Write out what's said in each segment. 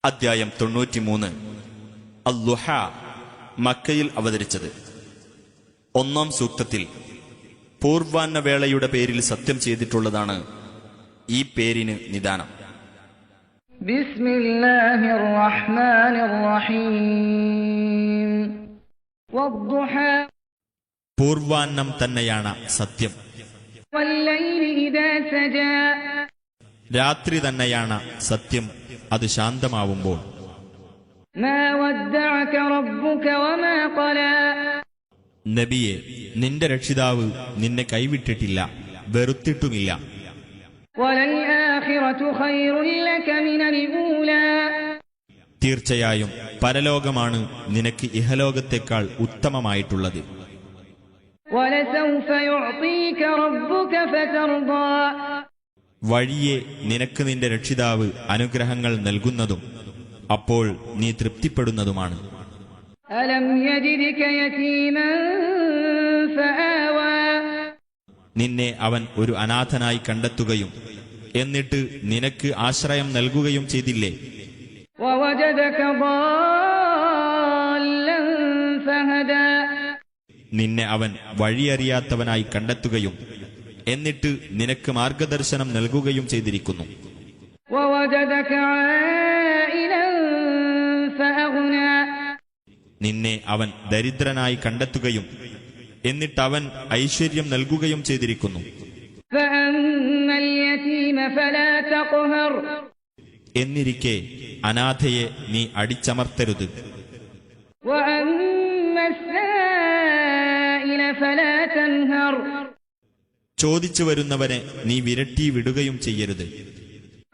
അദ്ധ്യായം 93. അൽ-ളുഹ മക്കയിൽ അവതരിച്ചത്. 1-ാം സൂക്തത്തിൽ പൂർവാഹ്നവേളയുടെ പേരിൽ സത്യം ചെയ്തിട്ടുള്ളതാണ് ഈ പേരിന് നിദാനം. ബിസ്മില്ലാഹിർ റഹ്മാനിർ റഹീം. വദ്ദുഹ പൂർവാഹ്നം തന്നെയാണ് സത്യം. വല്ലൈലി ഇദാ സജാ രാത്രി തന്നെയാണ് സത്യം, അത് ശാന്തമാവുമ്പോൾ. മാ വദ്ദഅക റബ്ബുക വമാ ഖലാ നബിയെ, നിന്റെ രക്ഷിതാവ് നിന്നെ കൈവിട്ടിട്ടില്ല, വെറുത്തിട്ടുമില്ല. വലൽ ആഖിറതു ഖൈറുൻ ലക മിനൽ ഊലാ തീർച്ചയായും പരലോകമാണ് നിനക്ക് ഇഹലോകത്തേക്കാൾ ഉത്തമമായിട്ടുള്ളത്. വലസൗഫ യുഅതീക റബ്ബുക ഫതർദാ വഴിയെ നിനക്ക് നിന്റെ രക്ഷിതാവ് അനുഗ്രഹങ്ങൾ നൽകുന്നതും അപ്പോൾ നീ തൃപ്തിപ്പെടുന്നതുമാണ്. അലം യജിദ്ക യതീമൻ ഫആവാ നിന്നെ അവൻ ഒരു അനാഥനായി കണ്ടെത്തുകയും എന്നിട്ട് നിനക്ക് ആശ്രയം നൽകുകയും ചെയ്തില്ലേ? വവജദക ളാല്ലൻ ഫഹദാ നിന്നെ അവൻ വഴിയറിയാത്തവനായി കണ്ടെത്തുകയും എന്നിട്ട് നിനക്ക് മാർഗദർശനം നൽകുകയും ചെയ്തിരിക്കുന്നു. വവജദക ആയിലൻ ഫഅഗ്നാ നിന്നെ അവൻ ദരിദ്രനായി കണ്ടെത്തുകയും എന്നിട്ടവൻ ഐശ്വര്യം നൽകുകയും ചെയ്തിരിക്കുന്നു. ഫഅമ്മൽ യതീമ ഫലാ തഖ്ഹർ എന്നിരിക്കെ അനാഥയെ നീ അടിച്ചമർത്തരുത്. വഅമ്മസ് സായില ഫലാ തൻഹർ ചോദിച്ചു വരുന്നവനെ നീ വിരട്ടി വിടുകയും ചെയ്യരുത്.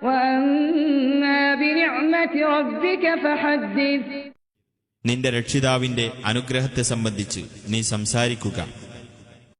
വഅമ്മാ ബിനിഅമതി റബ്ബിക ഫഹദ്ദിസ് നിന്റെ രക്ഷിതാവിന്റെ അനുഗ്രഹത്തെ സംബന്ധിച്ച് നീ സംസാരിക്കുക.